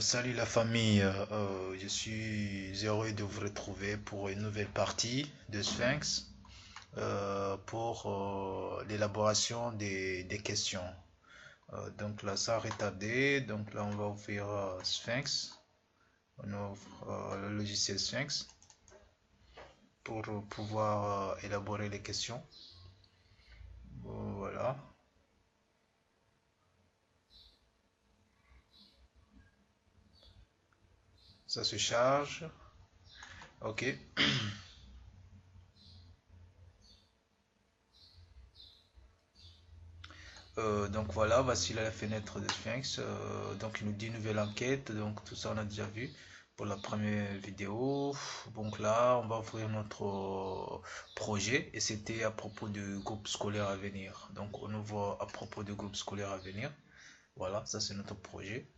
Salut la famille, je suis heureux de vous retrouver pour une nouvelle partie de Sphinx pour l'élaboration des questions. Donc là, ça a retardé, donc là on va ouvrir Sphinx, on ouvre le logiciel Sphinx pour pouvoir élaborer les questions. Voilà, ça se charge, ok. Donc voilà, voici la fenêtre de Sphinx. Donc il nous dit nouvelle enquête. Donc tout ça on a déjà vu pour la première vidéo. Donc là, on va ouvrir notre projet et c'était à propos du groupe scolaire à venir. Donc on ouvre à propos du groupe scolaire à venir. Voilà, ça c'est notre projet.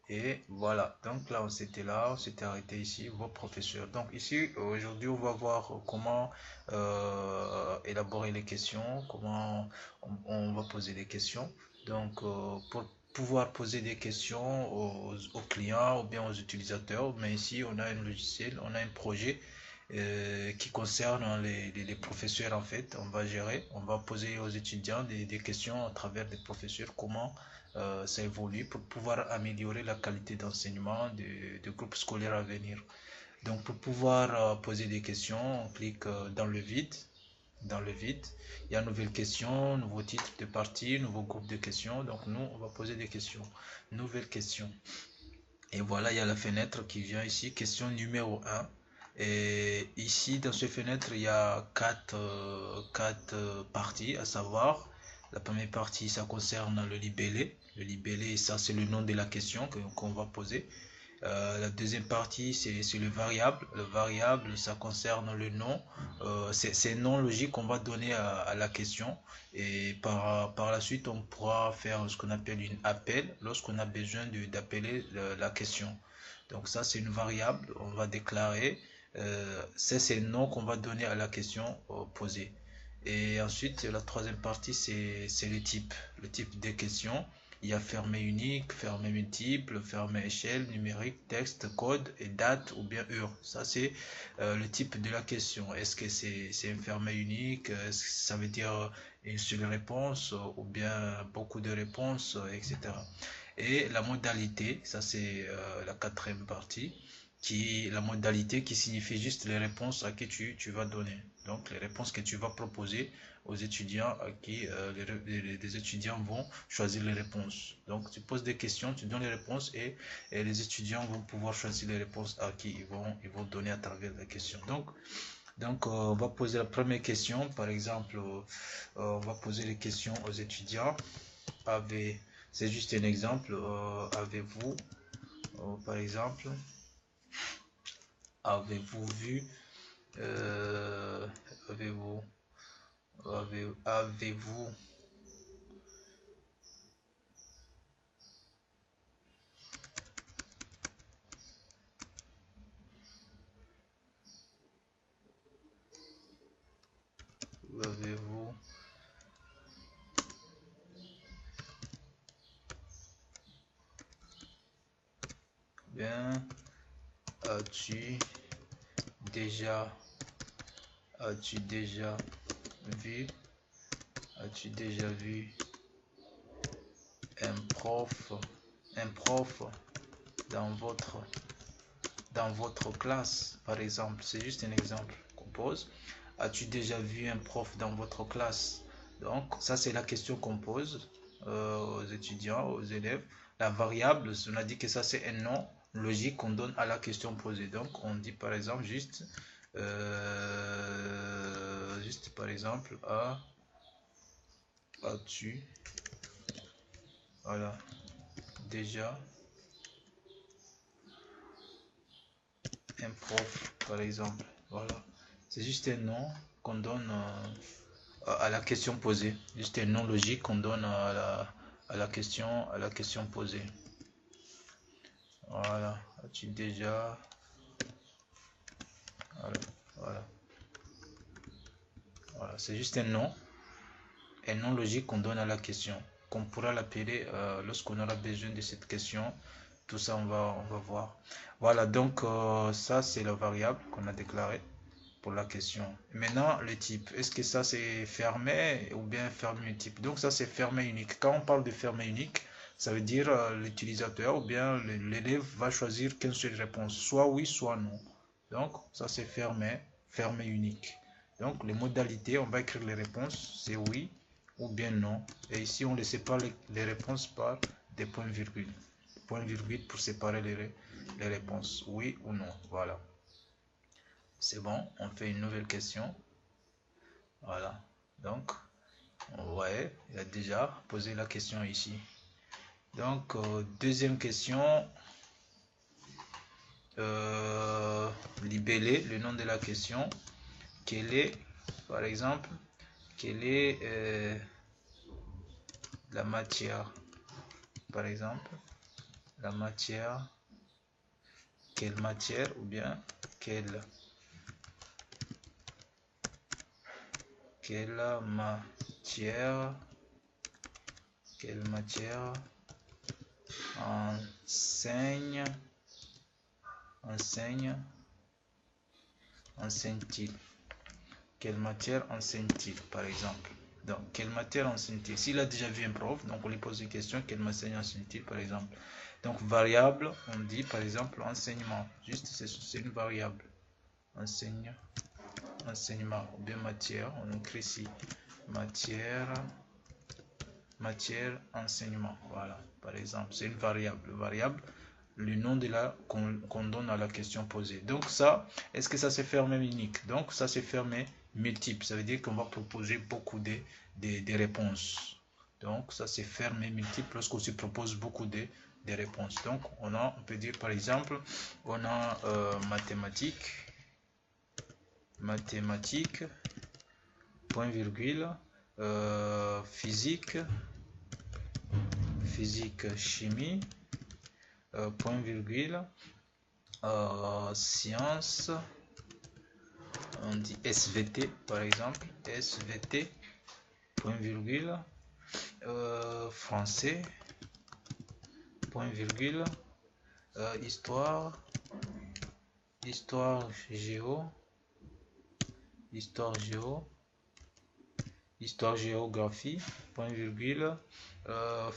Et voilà, donc là on s'était arrêté ici, vos professeurs. Donc ici, aujourd'hui, on va voir comment élaborer les questions, comment on va poser des questions. Donc pour pouvoir poser des questions aux clients ou bien aux utilisateurs, mais ici on a un logiciel, on a un projet qui concerne les professeurs en fait. On va gérer, on va poser aux étudiants des questions à travers des professeurs, comment ça évolue pour pouvoir améliorer la qualité d'enseignement du groupe scolaire à venir. Donc pour pouvoir poser des questions, on clique dans le vide. Dans le vide, il y a nouvelle question, nouveau titre de partie, nouveau groupe de questions. Donc nous, on va poser des questions. Nouvelle question. Et voilà, il y a la fenêtre qui vient ici, question numéro 1. Et ici, dans cette fenêtre, il y a quatre parties, à savoir, la première partie, ça concerne le libellé. Le libellé, ça, c'est le nom de la question qu'on va poser. La deuxième partie, c'est le variable. Le variable, ça concerne le nom. C'est un nom logique qu'on va donner à la question. Et par la suite, on pourra faire ce qu'on appelle une appel lorsqu'on a besoin d'appeler la question. Donc ça, c'est une variable. On va déclarer. C'est le nom qu'on va donner à la question posée. Et ensuite, la troisième partie, c'est le type des questions. Il y a fermé unique, fermé multiple, fermé échelle, numérique, texte, code et date ou bien heure. Ça, c'est le type de la question. Est-ce que c'est un fermé unique? Est-ce que ça veut dire une seule réponse ou bien beaucoup de réponses, etc. Et la modalité, ça c'est la quatrième partie, la modalité qui signifie juste les réponses à qui tu vas donner. Donc les réponses que tu vas proposer aux étudiants à qui les étudiants vont choisir les réponses. Donc tu poses des questions, tu donnes les réponses et les étudiants vont pouvoir choisir les réponses à qui ils vont donner à travers la question. Donc on va poser la première question. Par exemple, on va poser les questions aux étudiants. C'est juste un exemple. Avez-vous, par exemple, avez-vous vu, euh, avez-vous, avez-vous, avez-vous bien, as-tu déjà, as-tu déjà vu, as-tu déjà vu un prof, un prof dans votre classe, par exemple? C'est juste un exemple qu'on pose. As-tu déjà vu un prof dans votre classe? Donc, ça, c'est la question qu'on pose aux étudiants, aux élèves. La variable, on a dit que ça, c'est un nom logique qu'on donne à la question posée. Donc, on dit par exemple juste par exemple, as-tu, voilà, déjà un prof, par exemple. Voilà. C'est juste un nom qu'on donne à la question posée. Juste un nom logique qu'on donne à la question posée. Voilà. As-tu déjà... Voilà. Voilà. Voilà. C'est juste un nom logique qu'on donne à la question. Qu'on pourra l'appeler lorsqu'on aura besoin de cette question tout ça, on va voir. Voilà, donc ça, c'est la variable qu'on a déclarée pour la question. Maintenant, le type, est-ce que ça c'est fermé ou bien fermé multiple? Donc ça c'est fermé unique. Quand on parle de fermé unique, ça veut dire l'utilisateur ou bien l'élève va choisir qu'une seule réponse, soit oui, soit non. Donc ça c'est fermé, fermé unique. Donc les modalités, on va écrire les réponses, c'est oui ou bien non. Et ici on ne sépare les réponses par des points-virgules. Point-virgule pour séparer les réponses, oui ou non. Voilà. C'est bon, on fait une nouvelle question. Voilà. Donc, ouais, il a déjà posé la question ici. Donc, deuxième question. Libellé, le nom de la question. Quelle est, par exemple, quelle est la matière? Par exemple, la matière. Quelle matière ou bien quelle matière, enseigne-t-il? Quelle matière enseigne-t-il, par exemple? Donc, quelle matière enseigne-t-il? S'il a déjà vu un prof, donc on lui pose une question, quelle matière enseigne-t-il, par exemple? Donc, variable, on dit, par exemple, enseignement. Juste, c'est une variable. Enseignement, ou bien matière, on écrit ici, matière, enseignement. Voilà, par exemple, c'est une variable. Variable, le nom de la qu'on donne à la question posée. Donc ça, est-ce que ça c'est fermé unique? Donc ça c'est fermé multiple. Ça veut dire qu'on va proposer beaucoup de réponses. Donc ça c'est fermé multiple lorsqu'on se propose beaucoup de réponses. Donc on peut dire par exemple, on a mathématiques, point virgule, physique, chimie, point virgule, science, on dit SVT par exemple, SVT, point virgule, français, point virgule, histoire géo, géographie, point virgule,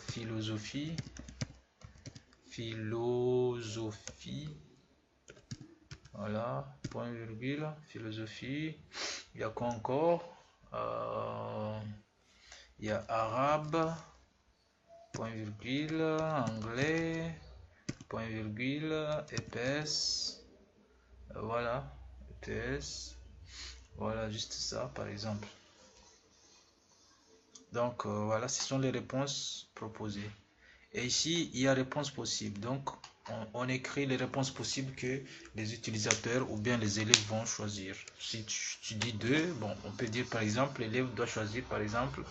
philosophie, voilà, point virgule, philosophie. Il y a quoi encore? Il y a arabe, point virgule, anglais, point virgule, EPS, voilà, EPS, voilà, juste ça par exemple. Donc voilà, ce sont les réponses proposées. Et ici, il y a réponse possible. Donc, on écrit les réponses possibles que les utilisateurs ou bien les élèves vont choisir. Si tu dis 2, bon, on peut dire par exemple, l'élève doit choisir par exemple,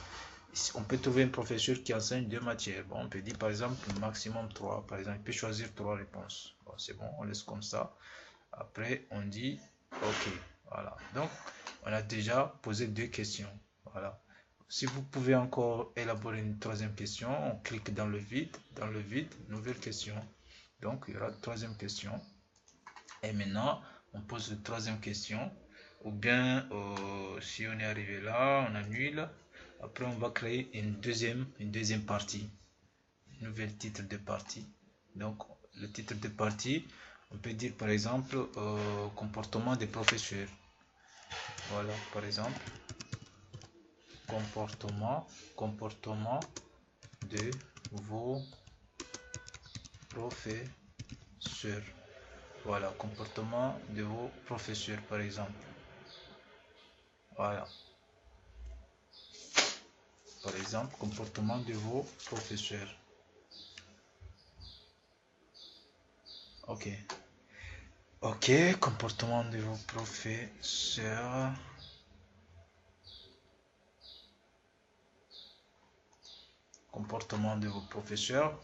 on peut trouver un professeur qui enseigne 2 matières. Bon, on peut dire par exemple maximum 3. Par exemple, il peut choisir 3 réponses. Bon, c'est bon, on laisse comme ça. Après, on dit OK. Voilà. Donc, on a déjà posé 2 questions. Voilà. Si vous pouvez encore élaborer une troisième question, on clique dans le vide, nouvelle question. Donc, il y aura une troisième question. Et maintenant, on pose une troisième question. Ou bien, si on est arrivé là, on annule. Après, on va créer une deuxième partie. Nouvel titre de partie. Donc, le titre de partie, on peut dire par exemple, comportement des professeurs. Voilà, par exemple. Comportement de vos professeurs. Voilà, comportement de vos professeurs par exemple. Voilà. Par exemple, comportement de vos professeurs. Ok. Ok, comportement de vos professeurs. Comportement de vos professeurs.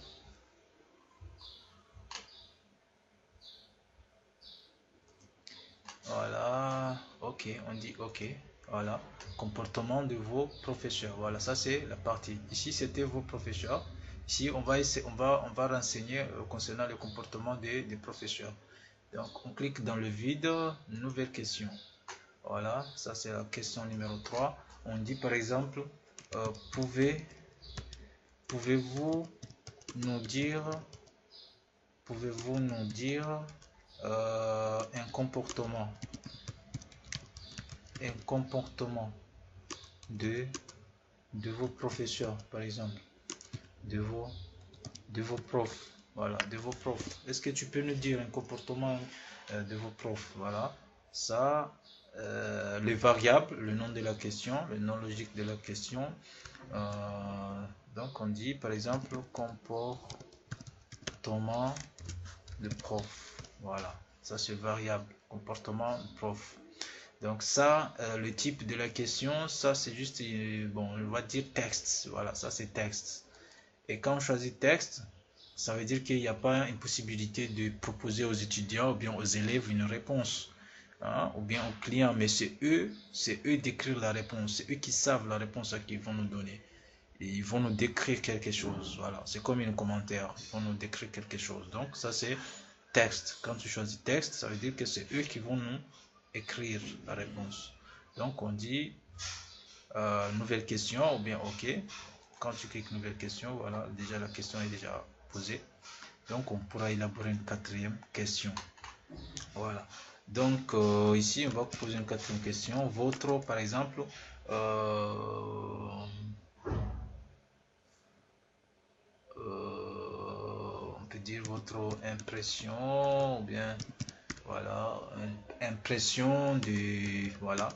Voilà, ok, on dit ok. Voilà, comportement de vos professeurs. Voilà, ça c'est la partie. Ici, c'était vos professeurs. Ici, on va renseigner concernant le comportement des professeurs. Donc, on clique dans le vide, nouvelle question. Voilà, ça c'est la question numéro 3. On dit par exemple, pouvez-vous nous dire, un comportement de, de vos professeurs, par exemple, de vos, de vos profs. Voilà, de vos profs. Est-ce que tu peux nous dire un comportement de vos profs? Voilà, ça, les variables, le nom de la question, le nom logique de la question. Donc on dit par exemple comportement de prof. Voilà, ça c'est variable, comportement de prof. Donc ça, le type de la question, ça c'est juste, bon, on va dire texte. Voilà, ça c'est texte. Et quand on choisit texte, ça veut dire qu'il n'y a pas une possibilité de proposer aux étudiants ou bien aux élèves une réponse, hein, ou bien aux clients, mais c'est eux d'écrire la réponse, c'est eux qui savent la réponse qu'ils vont nous donner. Et ils vont nous décrire quelque chose, voilà, c'est comme un commentaire, ils vont nous décrire quelque chose. Donc ça c'est texte. Quand tu choisis texte, ça veut dire que c'est eux qui vont nous écrire la réponse. Donc on dit nouvelle question ou bien OK. Quand tu cliques nouvelle question, voilà, déjà la question est déjà posée. Donc on pourra élaborer une quatrième question. Voilà. Donc ici on va poser une quatrième question. Votre, par exemple, on peut dire votre impression ou bien voilà, impression de voilà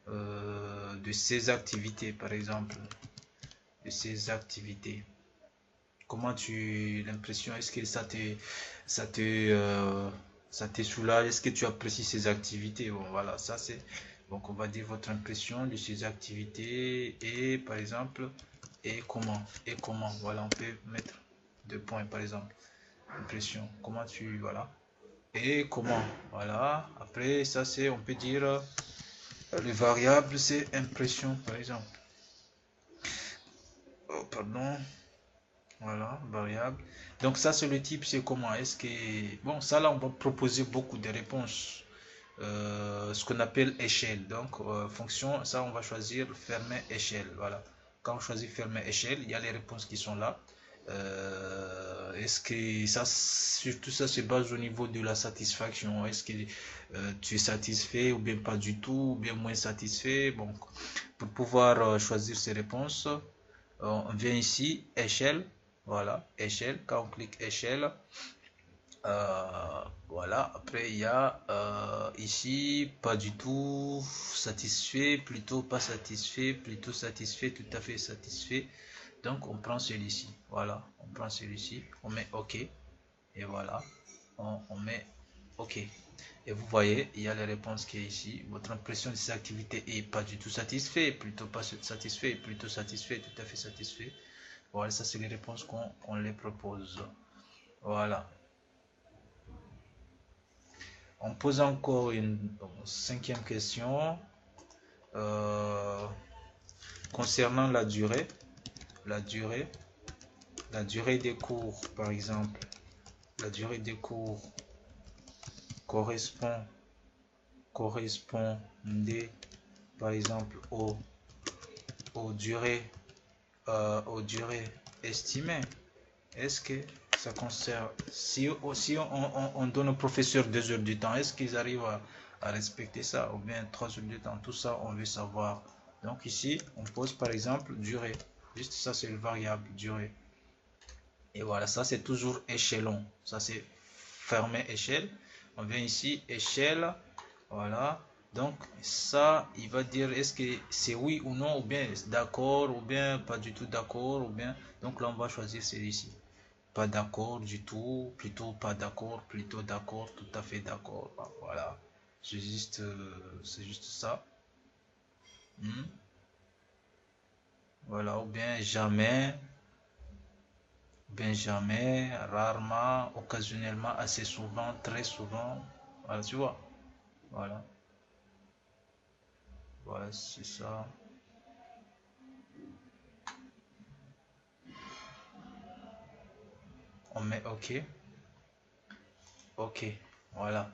de ces activités, par exemple, de ces activités. Comment tu l'impression, est-ce que ça te ça te soulage, est-ce que tu apprécies ces activités? Bon voilà, ça c'est donc on va dire votre impression de ces activités et par exemple et comment voilà, on peut mettre 2 points par exemple, impression, comment tu voilà, et comment voilà, après ça c'est on peut dire le variable c'est impression par exemple, oh pardon. Voilà, variable. Donc ça, c'est le type, c'est comment? Est-ce que... Bon, ça là, on va proposer beaucoup de réponses. Ce qu'on appelle échelle. Donc, fonction, ça, on va choisir fermer échelle. Voilà. Quand on choisit fermer échelle, il y a les réponses qui sont là. Est-ce que ça, surtout ça se base au niveau de la satisfaction. Est-ce que tu es satisfait ou bien pas du tout, ou bien moins satisfait? Bon, pour pouvoir choisir ces réponses, on vient ici, échelle. Voilà, échelle. Quand on clique échelle, voilà. Après, il y a ici, pas du tout satisfait, plutôt pas satisfait, plutôt satisfait, tout à fait satisfait. Donc, on prend celui-ci. Voilà, on prend celui-ci, on met OK. Et voilà, on met OK. Et vous voyez, il y a les réponses qui est ici. Votre impression de ces activités est pas du tout satisfait, plutôt pas satisfait, plutôt satisfait, tout à fait satisfait. Voilà, ça c'est les réponses qu'on les propose. Voilà. On pose encore une cinquième question concernant la durée. La durée des cours, par exemple. La durée des cours correspondait, par exemple, aux durées estimées. Est-ce que ça concerne, si on donne au professeur 2 heures du temps, est-ce qu'ils arrivent à respecter ça, ou bien 3 heures du temps? Tout ça, on veut savoir. Donc ici, on pose par exemple durée. Juste ça, c'est le variable durée. Et voilà, ça c'est toujours échelon. Ça c'est fermé échelle. On vient ici, échelle. Voilà. Donc ça, il va dire est-ce que c'est oui ou non, ou bien d'accord, ou bien pas du tout d'accord, ou bien. Donc là, on va choisir celui-ci. Pas d'accord du tout, plutôt pas d'accord, plutôt d'accord, tout à fait d'accord. Voilà, c'est juste ça. Hmm. Voilà, ou bien jamais, rarement, occasionnellement, assez souvent, très souvent. Voilà, tu vois. Voilà, voilà, c'est ça. on met OK. OK, voilà.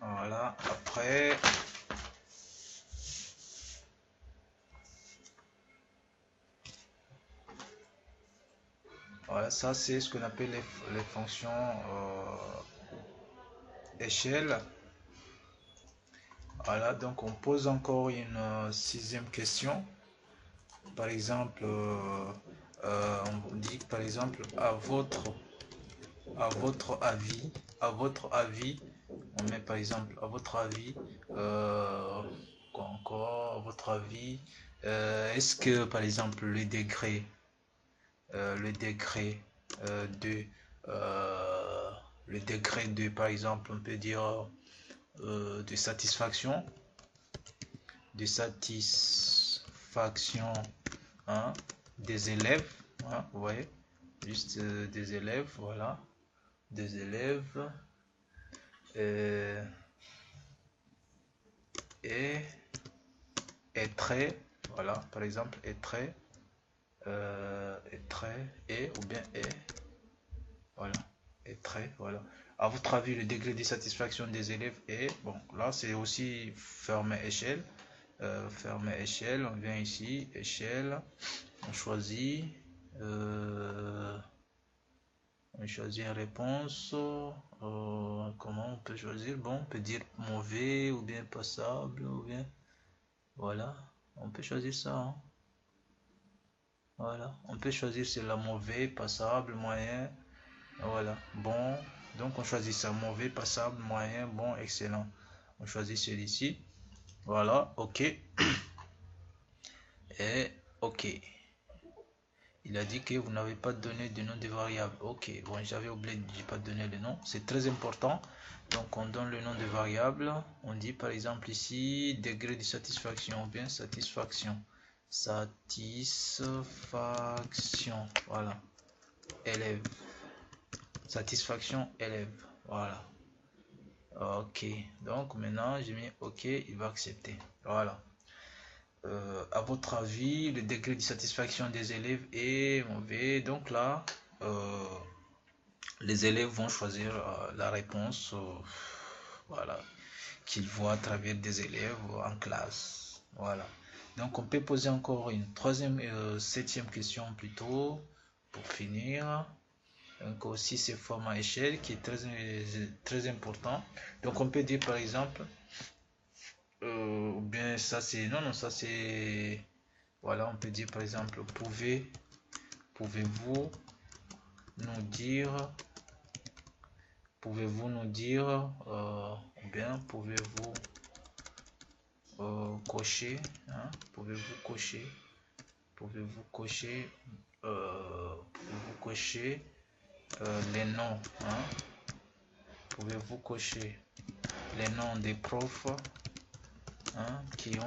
Voilà, après, voilà, ça c'est ce qu'on appelle les fonctions échelle. Voilà, donc on pose encore une sixième question. Par exemple, on dit par exemple à votre avis, on met par exemple à votre avis, quoi encore, à votre avis, est-ce que par exemple le degré de le degré de par exemple on peut dire de satisfaction hein, des élèves, hein, vous voyez, juste des élèves, voilà, des élèves et est très, voilà, par exemple est très et ou bien est, voilà, est très, voilà. À votre avis, le degré de satisfaction des élèves est, bon, là c'est aussi fermé échelle. Fermer échelle, on vient ici, échelle, on choisit réponse. Comment on peut choisir? Bon, on peut dire mauvais ou bien passable ou bien, voilà, on peut choisir ça, hein. Voilà, on peut choisir c'est la mauvais, passable, moyen, voilà, bon. Donc on choisit ça, mauvais, passable, moyen, bon, excellent. On choisit celui-ci, voilà, OK. Et OK. Il a dit que vous n'avez pas donné de nom de variable. Ok, bon, j'avais oublié, j'ai pas donné le nom. C'est très important. Donc, on donne le nom de variable. On dit par exemple ici degré de satisfaction ou bien satisfaction. Satisfaction. Voilà. Élève. Satisfaction élève. Voilà. Ok. Donc, maintenant, j'ai mis OK. Il va accepter. Voilà. À votre avis, le degré de satisfaction des élèves est mauvais. Donc là, les élèves vont choisir la réponse voilà, qu'ils voient à travers des élèves en classe. Voilà. Donc on peut poser encore une septième question plutôt pour finir. Donc aussi c'est format échelle qui est très important. Donc on peut dire par exemple ou bien ça c'est non ça c'est voilà, on peut dire par exemple pouvez-vous nous dire ou bien pouvez-vous cocher, hein, pouvez-vous cocher les noms, hein, pouvez-vous cocher les noms des profs, hein, qui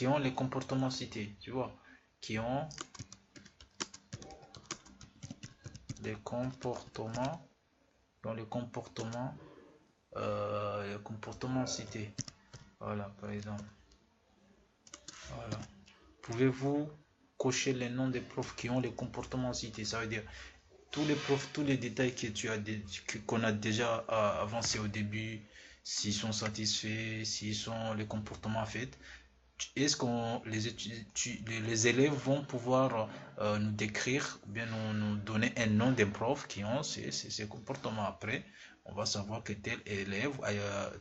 ont les comportements cités, tu vois, qui ont les comportements dans les comportements cités. Voilà, par exemple. Voilà. Pouvez-vous cocher les noms des profs qui ont les comportements cités? Ça veut dire tous les profs, tous les détails que qu'on a déjà avancé au début, s'ils sont satisfaits, s'ils sont les comportements faits. Est-ce que les élèves vont pouvoir nous décrire, ou bien nous donner un nom des profs qui ont ces comportements? Après, on va savoir que tel élève,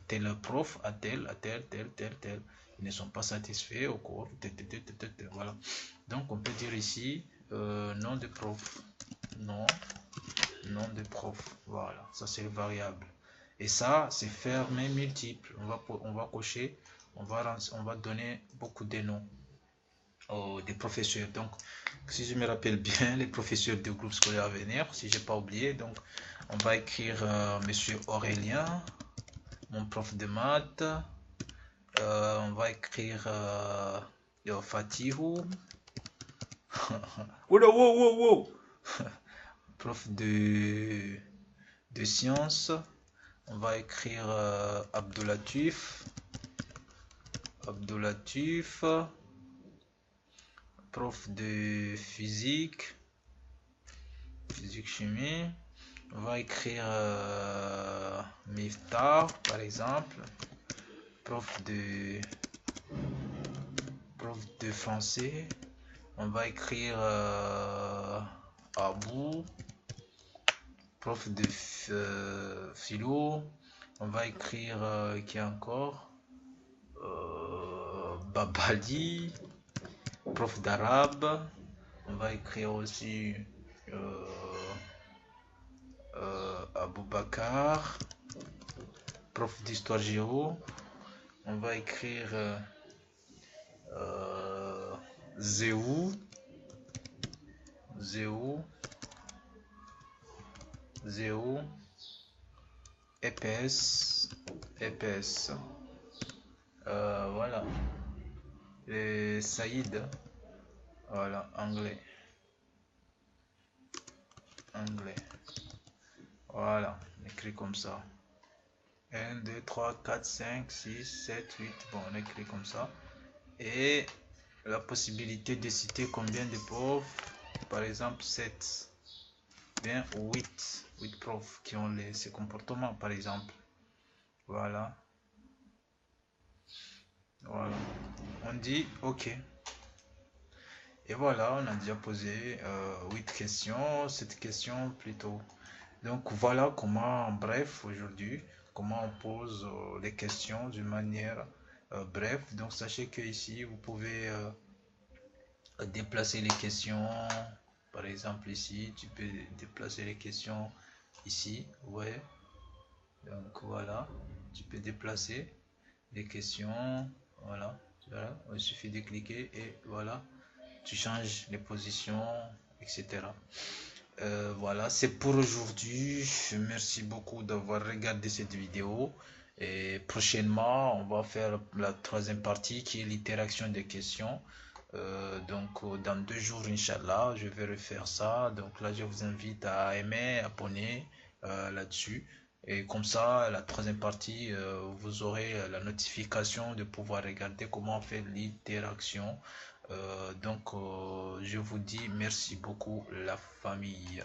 tel prof a tel. Ils ne sont pas satisfaits au cours. Voilà. Donc, on peut dire ici nom de prof. Nom de prof. Voilà. Ça, c'est le variable. Et ça, c'est fermé multiple. On va cocher. On va donner beaucoup de noms des professeurs. Donc, si je me rappelle bien, les professeurs du groupe scolaire à venir, si j'ai pas oublié, donc on va écrire Monsieur Aurélien, mon prof de maths. On va écrire Fatihou. Wow. Prof de sciences. On va écrire Abdoulatif. prof de physique, chimie. On va écrire Miftar par exemple. Prof de français. On va écrire Abou. Prof de philo. On va écrire qui encore Babali. Prof d'arabe. On va écrire aussi Aboubakar. Prof d'histoire géo. On va écrire Zéou. EPS. Voilà. Et Saïd. Voilà, anglais. Voilà, écrit comme ça. 1, 2, 3, 4, 5, 6, 7, 8. Bon, on écrit comme ça. Et la possibilité de citer combien de profs? Par exemple, 7. Bien, 8 profs qui ont ces comportements, par exemple. Voilà. On dit OK. Et voilà, on a déjà posé 8 questions, 7 questions plutôt. Donc voilà comment, en bref, aujourd'hui, comment on pose les questions d'une manière bref. Donc sachez que ici, vous pouvez déplacer les questions. Par exemple ici, tu peux déplacer les questions ici. Ouais. Donc voilà, tu peux déplacer les questions. Voilà. Il suffit de cliquer et voilà, tu changes les positions, etc. Voilà, c'est pour aujourd'hui. Merci beaucoup d'avoir regardé cette vidéo. Et prochainement, on va faire la troisième partie qui est l'interaction des questions. Donc, dans 2 jours, Inch'Allah, je vais refaire ça. Donc là, je vous invite à aimer, abonner là-dessus. Et comme ça, la troisième partie, vous aurez la notification de pouvoir regarder comment on fait l'interaction. Donc, je vous dis merci beaucoup la famille.